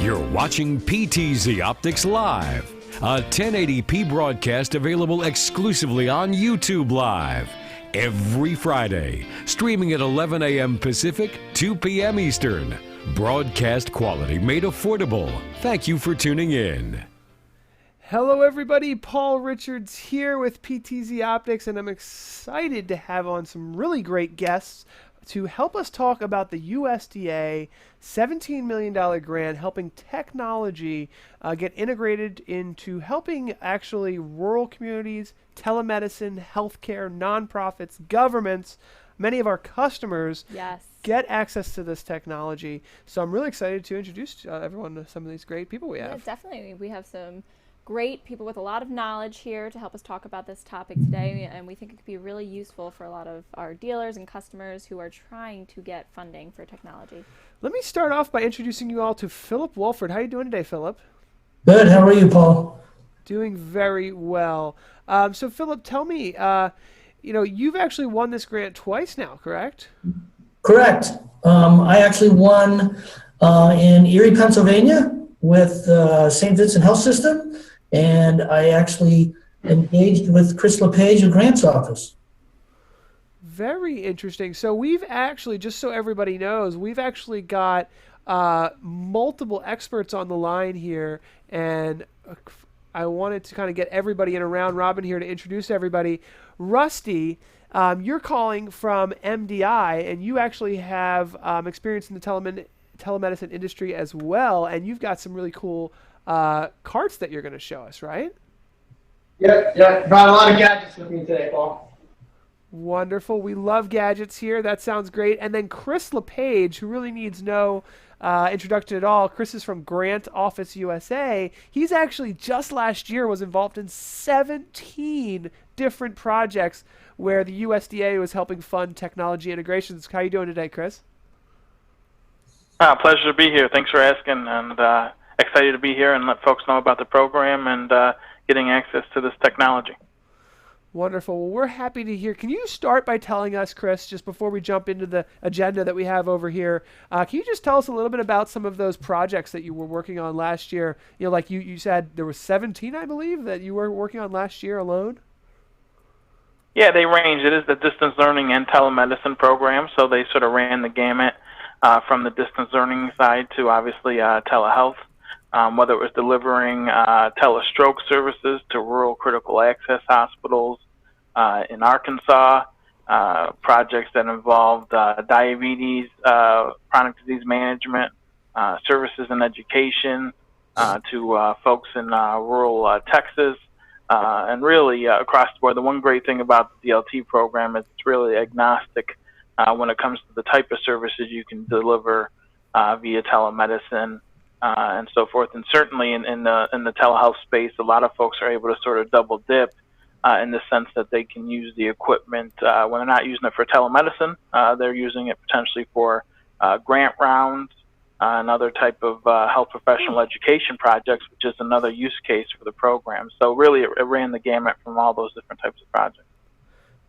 You're watching PTZOptics Live, a 1080p broadcast available exclusively on YouTube Live every Friday, streaming at 11 a.m. Pacific, 2 p.m. Eastern. Broadcast quality made affordable. Thank you for tuning in. Hello everybody, Paul Richards here with PTZOptics, and I'm excited to have on some really great guests to help us talk about the USDA $17 million grant helping technology get integrated into helping actually rural communities, telemedicine, healthcare, nonprofits, governments, many of our customers get access to this technology. So I'm really excited to introduce everyone to some of these great people we have. Yeah, definitely. We have some great people with a lot of knowledge here to help us talk about this topic today, and we think it could be really useful for a lot of our dealers and customers who are trying to get funding for technology. Let me start off by introducing you all to Philip Wolford. How are you doing today, Philip? Good. How are you, Paul? Doing very well. So Philip, tell me, you've actually won this grant twice now, correct? Correct. I actually won in Erie, Pennsylvania with St. Vincent Health System, and I actually engaged with Chris LaPage of Grant's office. Very interesting. So we've actually, just so everybody knows, we've actually got multiple experts on the line here, and I wanted to kind of get everybody in a round robin here to introduce everybody. Rusty, you're calling from MDI, and you actually have experience in the telemedicine industry as well, and you've got some really cool carts that you're going to show us, right? Yeah. Brought a lot of gadgets with me today, Paul. Wonderful. We love gadgets here. That sounds great. And then Chris LaPage, who really needs no introduction at all. Chris is from Grant Office USA. He's actually just last year was involved in 17 different projects where the USDA was helping fund technology integrations. How are you doing today, Chris? Pleasure to be here. Thanks for asking, and excited to be here and let folks know about the program and getting access to this technology. Wonderful. Well, we're happy to hear. Can you start by telling us, Chris, just before we jump into the agenda that we have over here, can you just tell us a little bit about some of those projects that you were working on last year? You know, like you said, there were 17, I believe, that you were working on last year alone? Yeah, they range. It is the distance learning and telemedicine program, so they sort of ran the gamut from the distance learning side to obviously telehealth, whether it was delivering telestroke services to rural critical access hospitals in Arkansas, projects that involved diabetes, chronic disease management, services and education to folks in rural Texas, and really across the board. The one great thing about the DLT program is it's really agnostic when it comes to the type of services you can deliver via telemedicine and so forth. And certainly in the telehealth space, a lot of folks are able to sort of double dip in the sense that they can use the equipment when they're not using it for telemedicine. They're using it potentially for grant rounds and other type of health professional education projects, which is another use case for the program. So really it ran the gamut from all those different types of projects.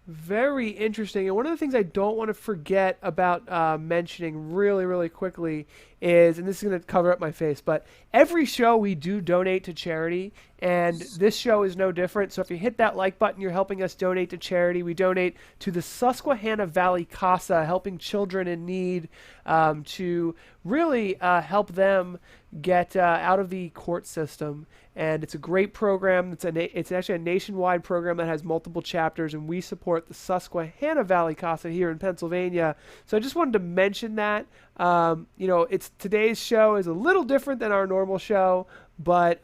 Very interesting. And one of the things I don't want to forget about mentioning really, really quickly is, and this is going to cover up my face, but every show we do donate to charity, and this show is no different. So if you hit that like button, you're helping us donate to charity. We donate to the Susquehanna Valley CASA, helping children in need to really help them get out of the court system. And it's a great program. It's actually a nationwide program that has multiple chapters, and we support the Susquehanna Valley CASA here in Pennsylvania. So I just wanted to mention that. Today's show is a little different than our normal show, but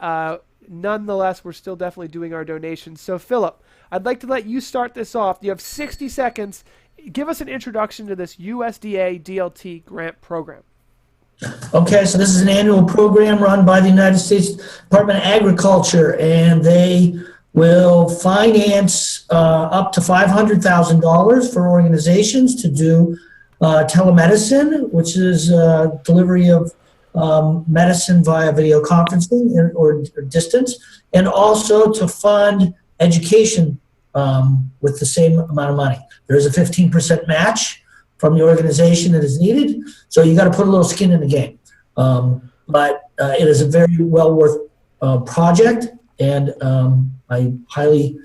nonetheless, we're still definitely doing our donations. So Philip, I'd like to let you start this off. You have 60 seconds. Give us an introduction to this USDA DLT grant program. Okay, so this is an annual program run by the United States Department of Agriculture, and they will finance up to $500,000 for organizations to do telemedicine, which is delivery of medicine via video conferencing or distance, and also to fund education with the same amount of money. There's a 15% match from the organization that is needed, so you got to put a little skin in the game. but it is a very well worth project, and I highly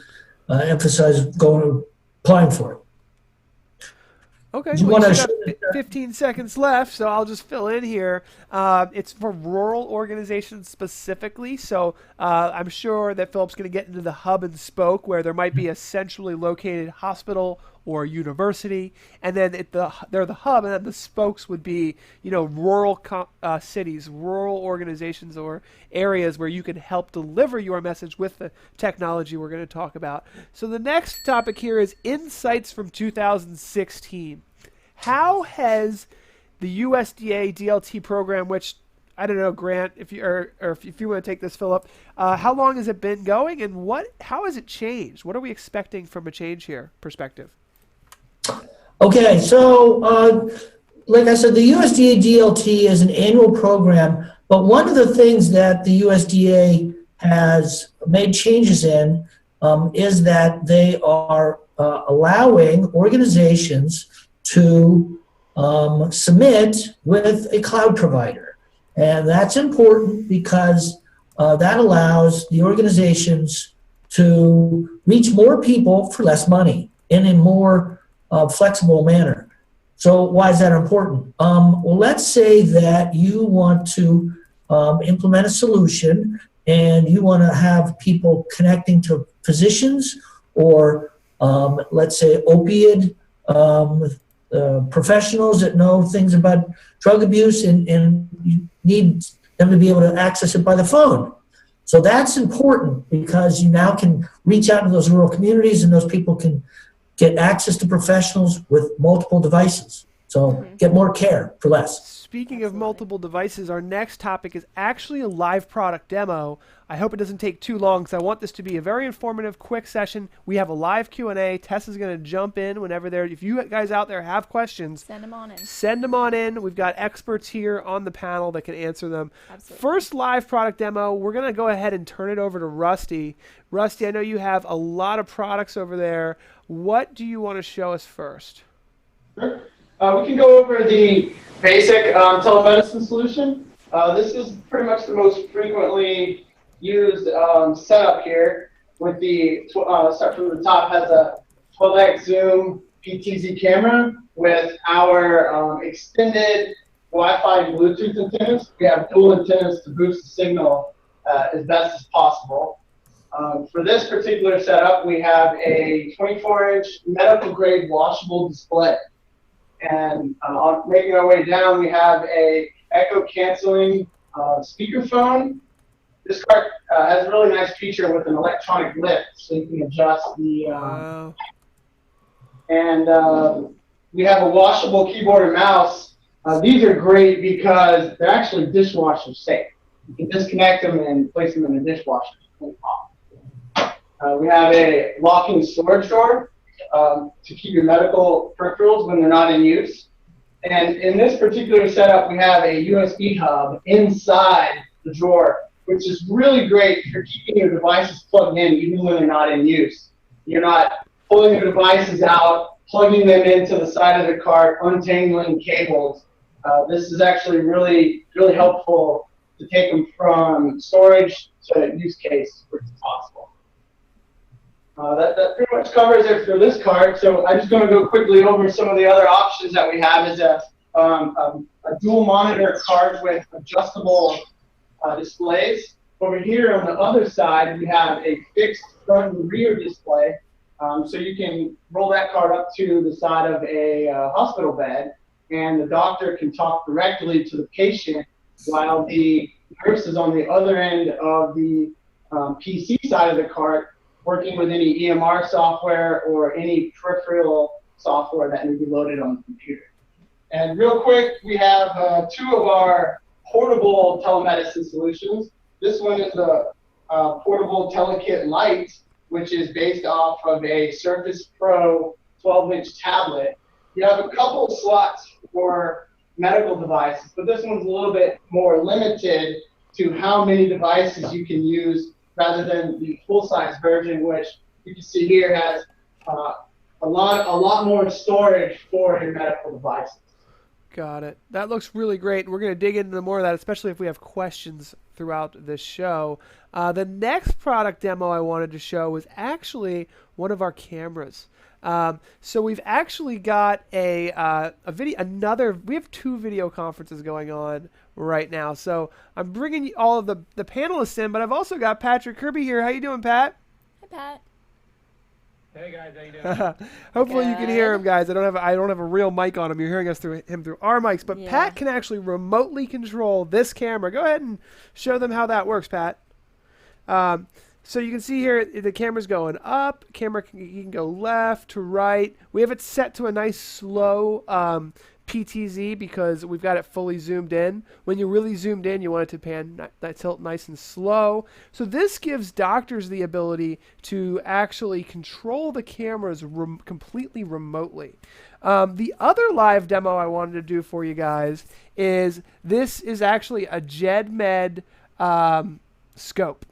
emphasize applying for it. Okay, Do you well, wanna you should show have 15 seconds left, so I'll just fill in here. It's for rural organizations specifically, so I'm sure that Philip's going to get into the hub and spoke where there might be a centrally located hospital or university, and then they're the hub, and then the spokes would be, rural cities, rural organizations, or areas where you can help deliver your message with the technology we're going to talk about. So the next topic here is insights from 2016. How has the USDA DLT program, which I don't know, Grant, if you want to take this, Philip, how long has it been going, and how has it changed? What are we expecting from a change here perspective? Okay, so like I said, the USDA DLT is an annual program, but one of the things that the USDA has made changes in is that they are allowing organizations to submit with a cloud provider. And that's important because that allows the organizations to reach more people for less money in a more flexible manner. So why is that important? Well, let's say that you want to implement a solution and you want to have people connecting to physicians or let's say opioid professionals that know things about drug abuse, and you need them to be able to access it by the phone. So that's important because you now can reach out to those rural communities, and those people can get access to professionals with multiple devices. So get more care for less. Speaking of multiple devices, our next topic is actually a live product demo. I hope it doesn't take too long because I want this to be a very informative, quick session. We have a live Q&A. Tessa's going to jump in whenever if you guys out there have questions, send them on in. Send them on in. We've got experts here on the panel that can answer them. Absolutely. First live product demo, we're going to go ahead and turn it over to Rusty. Rusty, I know you have a lot of products over there. What do you want to show us first? Sure. We can go over the basic telemedicine solution. This is pretty much the most frequently used setup here. With the start from the top, has a 12x zoom PTZ camera with our extended Wi-Fi and Bluetooth antennas. We have dual antennas to boost the signal as best as possible. For this particular setup, we have a 24-inch medical-grade washable display. And making our way down, we have a echo-canceling speakerphone. This cart has a really nice feature with an electronic lift, so you can adjust the. And we have a washable keyboard and mouse. These are great because they're actually dishwasher safe. You can disconnect them and place them in the dishwasher. We have a locking storage door to keep your medical peripherals when they're not in use. And in this particular setup, we have a USB hub inside the drawer, which is really great for keeping your devices plugged in even when they're not in use. You're not pulling your devices out, plugging them into the side of the cart, untangling cables. This is actually really, really helpful to take them from storage to use case where it's possible. That pretty much covers it for this card. So I'm just going to go quickly over some of the other options that we have. Is a dual monitor card with adjustable displays. Over here on the other side, we have a fixed front and rear display. So you can roll that card up to the side of a hospital bed, and the doctor can talk directly to the patient while the nurse is on the other end of the PC side of the cart, working with any EMR software or any peripheral software that may be loaded on the computer. And real quick, we have two of our portable telemedicine solutions. This one is a portable TeleKit Lite, which is based off of a Surface Pro 12-inch tablet. You have a couple slots for medical devices, but this one's a little bit more limited to how many devices you can use rather than the full-size version, which you can see here has a lot more storage for your medical devices. Got it. That looks really great, and we're going to dig into more of that, especially if we have questions throughout this show. The next product demo I wanted to show was actually one of our cameras. So we've actually got a video, we have 2 video conferences going on right now. So I'm bringing all of the panelists in, but I've also got Patrick Kirby here. How you doing, Pat? Hi, Pat. Hey guys, how you doing? Hopefully you can Good. hear him, guys. I don't have a real mic on him. You're hearing us through our mics, but Yeah. Pat can actually remotely control this camera. Go ahead and show them how that works, Pat. So you can see here the camera's going up. You can go left to right. We have it set to a nice slow PTZ because we've got it fully zoomed in. When you're really zoomed in, you want it to tilt nice and slow. So this gives doctors the ability to actually control the cameras completely remotely. The other live demo I wanted to do for you guys is this is actually a GEDMed scope.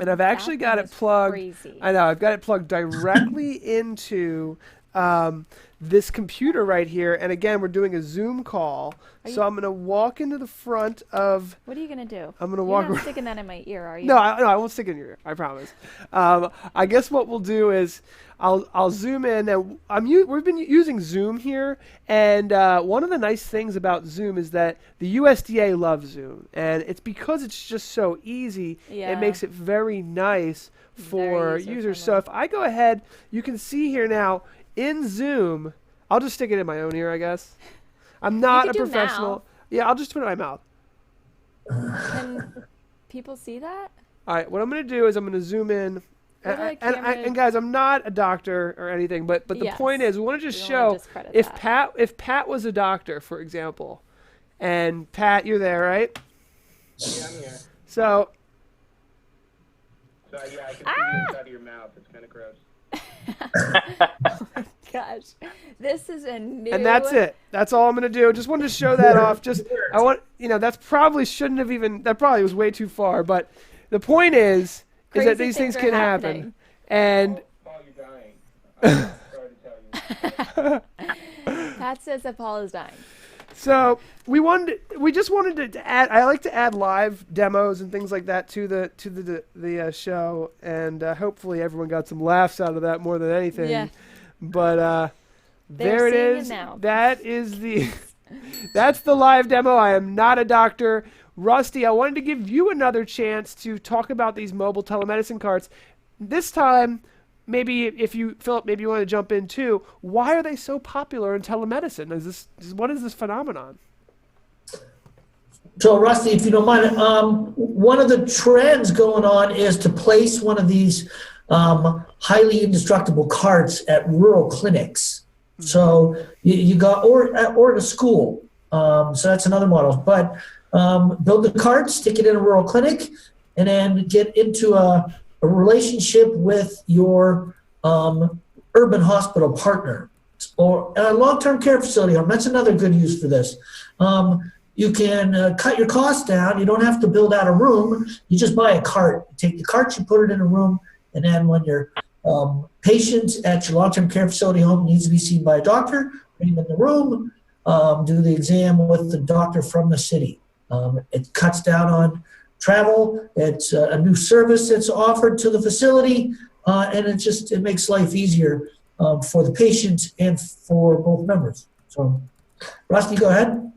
And I've actually got it plugged. Crazy. I know I've got it plugged directly into this computer right here. And again, we're doing a Zoom call. So I'm going to walk into the front of. What are you gonna do? I'm gonna You're walk not around. sticking that in my ear, are you? No, I won't stick it in your ear. I promise. I guess what we'll do is I'll zoom in. Now we've been using Zoom here, and one of the nice things about Zoom is that the USDA loves Zoom, and it's because it's just so easy. Yeah. It makes it very nice for Very users. user-friendly. So if I go ahead, you can see here now in Zoom. I'll just stick it in my own ear, I guess. I'm not a could do professional. mouth. Yeah, I'll just put it in my mouth. Can people see that? All right, what I'm going to do is I'm going to zoom in. Go to the And camera. guys, I'm not a doctor or anything, but the Yes. point is we want to just We don't wanna show discredit if that. Pat was a doctor, for example, and Pat, you're there, right? Yeah, I'm here. So So yeah, I can see the inside of your mouth. It's kind of gross. Gosh, this is a new. and that's it. That's all I'm going to do. Just wanted to show that off. I want that's probably shouldn't have even. That probably was way too far. But the point is Crazy that these things are can happen. happening. And Paul, you're dying. I'm sorry to tell you. Pat says that Paul is dying. so we just wanted to add. I like to add live demos and things like that to the show, and hopefully everyone got some laughs out of that more than anything. Yeah. But there it seeing it is. now. That is that's the live demo. I am not a doctor. Rusty, I wanted to give you another chance to talk about these mobile telemedicine carts. This time, maybe if you, Philip, maybe you want to jump in too. Why are they so popular in telemedicine? What is this phenomenon? So, Rusty, if you don't mind, one of the trends going on is to place one of these highly indestructible carts at rural clinics. So you got or at a school. So that's another model. But build the cart, stick it in a rural clinic, and then get into a relationship with your urban hospital partner or a long-term care facility home. That's another good use for this. You can cut your costs down. You don't have to build out a room. You just buy a cart. You take the cart, you put it in a room, and then when your patient at your long-term care facility home needs to be seen by a doctor, bring them in the room, do the exam with the doctor from the city. It cuts down on travel. It's a new service that's offered to the facility, and it makes life easier for the patient and for both members. So, Rusty, go ahead.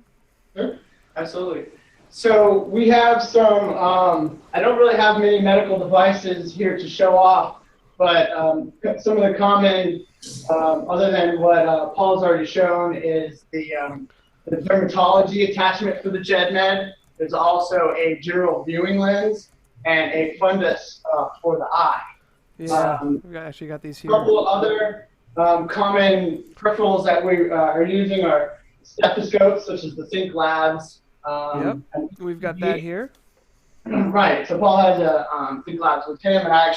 Sure, absolutely. So we have some, I don't really have many medical devices here to show off, but some of the common, other than what Paul's already shown, is the dermatology attachment for the GEDMed. There's also a general viewing lens and a fundus for the eye. Yeah, we actually got these A here. couple other common peripherals that we are using are stethoscopes, such as the Think Labs. Yep, we've got that here. Right. So Paul has a Think Labs with him, and I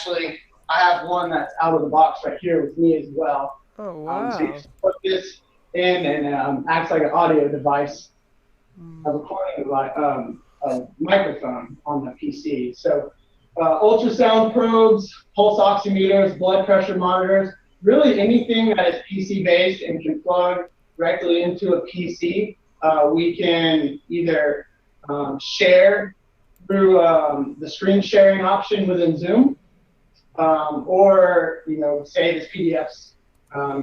have one that's out of the box right here with me as well. Oh, wow. So you just put this in, and acts like an audio device, a recording device, a microphone on the PC. So ultrasound probes, pulse oximeters, blood pressure monitors, really anything that is PC based and can plug directly into a PC we can either share through the screen sharing option within Zoom, or save as PDFs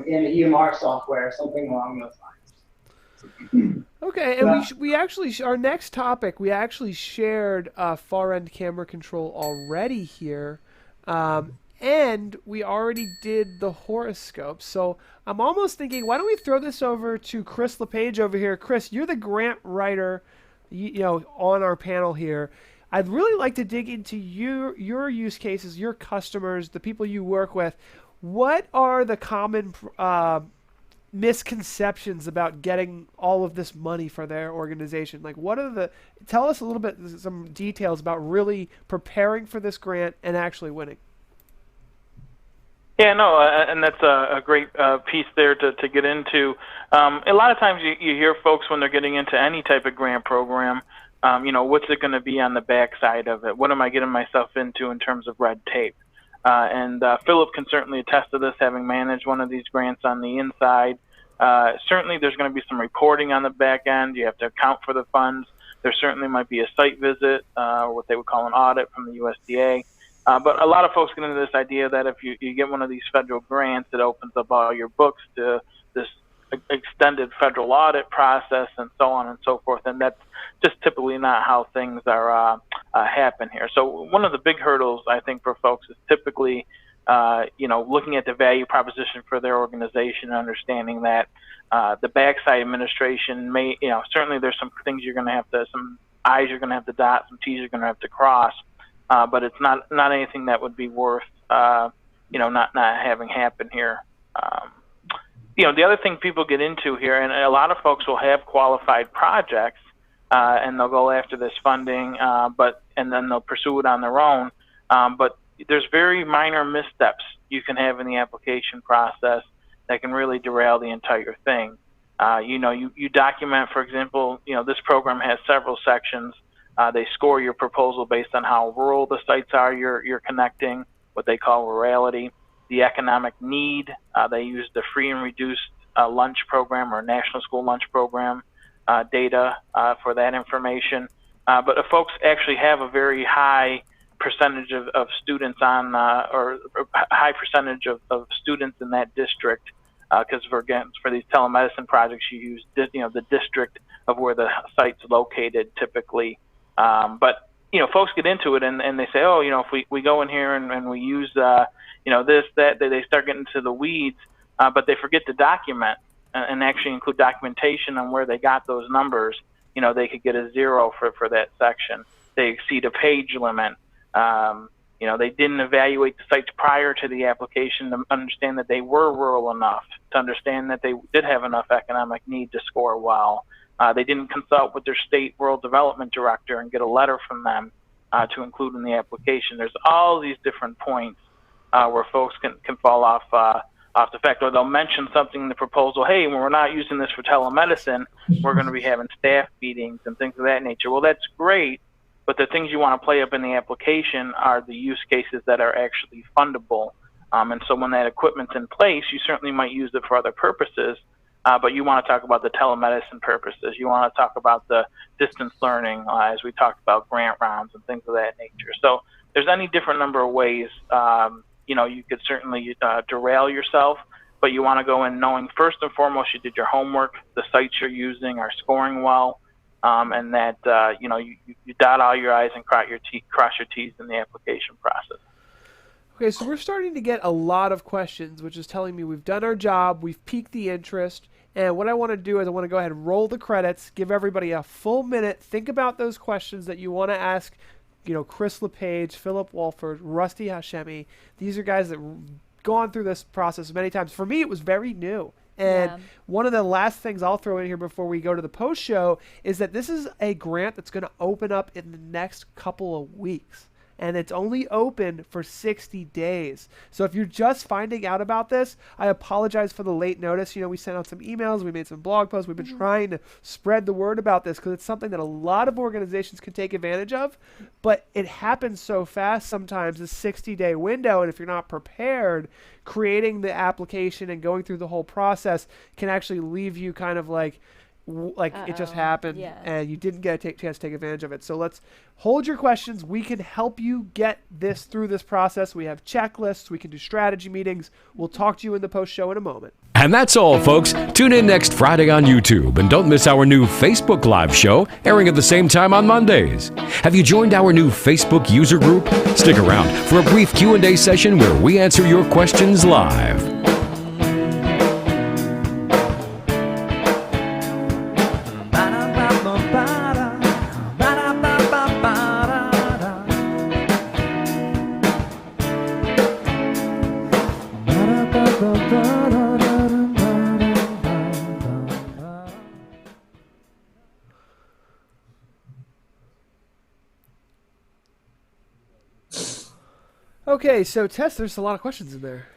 in the EMR software, something along those lines. Okay, and we actually our next topic, we actually shared far end camera control already here, and we already did the horoscope. So I'm almost thinking, why don't we throw this over to Chris LaPage over here? Chris, you're the grant writer, on our panel here. I'd really like to dig into your use cases, your customers, the people you work with. What are the common misconceptions about getting all of this money for their organization? Like, tell us a little bit, some details about really preparing for this grant and actually winning. Yeah, no, and that's a great piece there to get into. A lot of times you hear folks when they're getting into any type of grant program, what's it going to be on the backside of it? What am I getting myself into in terms of red tape? And Philip can certainly attest to this, having managed one of these grants on the inside. Certainly there's going to be some reporting on the back end. You have to account for the funds. There certainly might be a site visit, what they would call an audit from the USDA. But a lot of folks get into this idea that if you get one of these federal grants, it opens up all your books to this extended federal audit process and so on and so forth. And that's just typically not how things are happen here. So one of the big hurdles, I think, for folks is typically, looking at the value proposition for their organization and understanding that the backside administration may, certainly there's some things you're going to have to, some I's you're going to have to dot, some T's you're going to have to cross. But it's not anything that would be worth, not having happen here. The other thing people get into here, and a lot of folks will have qualified projects, and they'll go after this funding, and then they'll pursue it on their own. But there's very minor missteps you can have in the application process that can really derail the entire thing. You document, for example, this program has several sections. They score your proposal based on how rural the sites are you're connecting, what they call rurality, the economic need. They use the free and reduced lunch program or national school lunch program data for that information. But if folks actually have a very high percentage of students on, or a high percentage of students in that district, because for these telemedicine projects, you use the district of where the site's located typically. But folks get into it and they say, if we go in here and we use this, that, they start getting into the weeds, but they forget to document and actually include documentation on where they got those numbers. They could get a 0 for that section. They exceed a page limit. They didn't evaluate the sites prior to the application to understand that they were rural enough, to understand that they did have enough economic need to score well. They didn't consult with their state rural development director and get a letter from them to include in the application. There's all these different points where folks can fall off the fact, or they'll mention something in the proposal. Hey, when we're not using this for telemedicine, we're going to be having staff meetings and things of that nature. Well, that's great, but the things you want to play up in the application are the use cases that are actually fundable. And so when that equipment's in place, you certainly might use it for other purposes. But you want to talk about the telemedicine purposes. You want to talk about the distance learning, as we talked about grant rounds and things of that nature. So there's any different number of ways, you could certainly derail yourself, but you want to go in knowing first and foremost you did your homework, the sites you're using are scoring well, and that, you dot all your I's and cross your T's in the application process. Okay, so we're starting to get a lot of questions, which is telling me we've done our job, we've piqued the interest, and what I want to do is I want to go ahead and roll the credits, give everybody a full minute, think about those questions that you want to ask, Chris LaPage, Philip Wolford, Rusty Hashemi. These are guys that have gone through this process many times. For me, it was very new. And one of the last things I'll throw in here before we go to the post show is that this is a grant that's going to open up in the next couple of weeks. And it's only open for 60 days. So if you're just finding out about this, I apologize for the late notice. We sent out some emails, we made some blog posts. We've been trying to spread the word about this because it's something that a lot of organizations can take advantage of. But it happens so fast sometimes, the 60-day window. And if you're not prepared, creating the application and going through the whole process can actually leave you kind of like, like it just happened yeah. and you didn't get a chance to take advantage of it. So let's hold your questions. We can help you get this through this process. We have checklists. We can do strategy meetings. We'll talk to you in the post show in a moment. And that's all, folks. Tune in next Friday on YouTube, and don't miss our new Facebook Live show airing at the same time on Mondays. Have you joined our new Facebook user group? Stick around for a brief Q&A session where we answer your questions live. Okay, so Tess, there's a lot of questions in there.